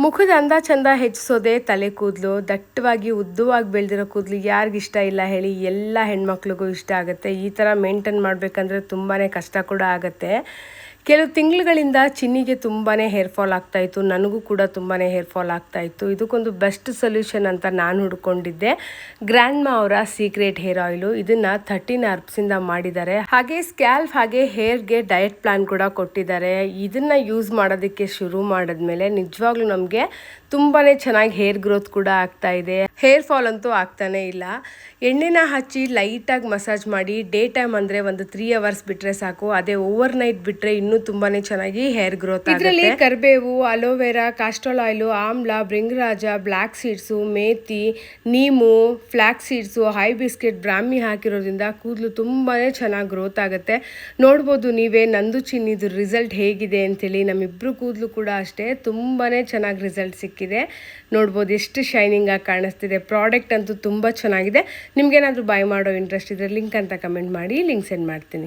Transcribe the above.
ಮುಖದ ಅಂದ ಚಂದ ಹೆಚ್ಚಿಸೋದೇ ತಲೆ ಕೂದಲು. ದಟ್ಟವಾಗಿ ಉದ್ದವಾಗಿ ಬೆಳೆದಿರೋ ಕೂದಲು ಯಾರಿಗಿಷ್ಟ ಇಲ್ಲ ಹೇಳಿ? ಎಲ್ಲ ಹೆಣ್ಮಕ್ಳಿಗೂ ಇಷ್ಟ ಆಗುತ್ತೆ. ಈ ಥರ ಮೇಂಟೈನ್ ಮಾಡಬೇಕಂದ್ರೆ ತುಂಬಾ ಕಷ್ಟ ಕೂಡ ಆಗುತ್ತೆ. ಕೆಲವು ತಿಂಗಳುಗಳಿಂದ ಚಿನ್ನಿಗೆ ತುಂಬಾ ಹೇರ್ ಫಾಲ್ ಆಗ್ತಾಯಿತ್ತು, ನನಗೂ ಕೂಡ ತುಂಬಾ ಹೇರ್ ಫಾಲ್ ಆಗ್ತಾಯಿತ್ತು. ಇದಕ್ಕೊಂದು ಬೆಸ್ಟ್ ಸೊಲ್ಯೂಷನ್ ಅಂತ ನಾನು ಹುಡ್ಕೊಂಡಿದ್ದೆ ಗ್ರ್ಯಾಂಡ್ ಮಾ ಅವರ ಸೀಕ್ರೆಟ್ ಹೇರ್ ಆಯಿಲು. ಇದನ್ನು 13 ಹರ್ಬ್ಸಿಂದ ಮಾಡಿದ್ದಾರೆ. ಹಾಗೆ ಸ್ಕ್ಯಾಲ್ಪ್ ಹಾಗೆ ಹೇರ್ಗೆ ಡಯಟ್ ಪ್ಲಾನ್ ಕೂಡ ಕೊಟ್ಟಿದ್ದಾರೆ. ಇದನ್ನು ಯೂಸ್ ಮಾಡೋದಕ್ಕೆ ಶುರು ಮಾಡಿದ್ಮೇಲೆ ನಿಜವಾಗ್ಲೂ ನಮಗೆ ತುಂಬಾ ಚೆನ್ನಾಗಿ ಹೇರ್ ಗ್ರೋತ್ ಕೂಡ ಆಗ್ತಾ ಇದೆ. ಹೇರ್ ಫಾಲ್ ಅಂತೂ ಆಗ್ತಾನೆ ಇಲ್ಲ. ಎಣ್ಣೆನ ಹಚ್ಚಿ ಲೈಟಾಗಿ ಮಸಾಜ್ ಮಾಡಿ ಡೇ ಟೈಮ್ ಅಂದರೆ ಒಂದು 3 ಅವರ್ಸ್ ಬಿಟ್ಟರೆ ಸಾಕು. ಅದೇ ಓವರ್ ನೈಟ್ ಬಿಟ್ಟರೆ ಇನ್ನೂ ತುಂಬಾ ಚೆನ್ನಾಗಿ ಹೇರ್ ಗ್ರೋತ್ ಆಗುತ್ತೆ. ಇದರಲ್ಲಿ ಕರಿಬೇವು, ಅಲೋವೆರಾ, ಕಾಸ್ಟ್ರಾಲ್ ಆಯಿಲು, ಆಮ್ಲ, ಭೃಂಗರಾಜ, ಬ್ಲ್ಯಾಕ್ ಸೀಡ್ಸು, ಮೇಥಿ, ನೀಮು, ಫ್ಲ್ಯಾಕ್ಸ್ ಸೀಡ್ಸು, ಹೈಬಿಸ್ಕೆಟ್, ಬ್ರಾಹ್ಮಿ ಹಾಕಿರೋದ್ರಿಂದ ಕೂದಲು ತುಂಬಾ ಚೆನ್ನಾಗಿ ಗ್ರೋತ್ ಆಗುತ್ತೆ. ನೋಡ್ಬೋದು ನೀವೇ ನಂದು ಚಿನ್ನಿದು ರಿಸಲ್ಟ್ ಹೇಗಿದೆ ಅಂತೇಳಿ. ನಮ್ಮಿಬ್ಬರು ಕೂದಲು ಕೂಡ ಅಷ್ಟೇ ತುಂಬಾ ಚೆನ್ನಾಗಿ ರಿಸಲ್ಟ್ ಸಿಕ್ಕಿದೆ. ನೋಡ್ಬೋದು ಎಷ್ಟು ಶೈನಿಂಗ್ ಆಗಿ ಕಾಣಿಸ್ತಿದೆ. ಪ್ರಾಡಕ್ಟ್ ಅಂತೂ ತುಂಬ ಚೆನ್ನಾಗಿದೆ. ನಿಮ್ಗೇನಾದರೂ ಬೈ ಮಾಡೋ ಇಂಟ್ರೆಸ್ಟ್ ಇದ್ದರೆ ಲಿಂಕ್ ಅಂತ ಕಮೆಂಟ್ ಮಾಡಿ, ಲಿಂಕ್ ಸೆಂಡ್ ಮಾಡ್ತೀನಿ.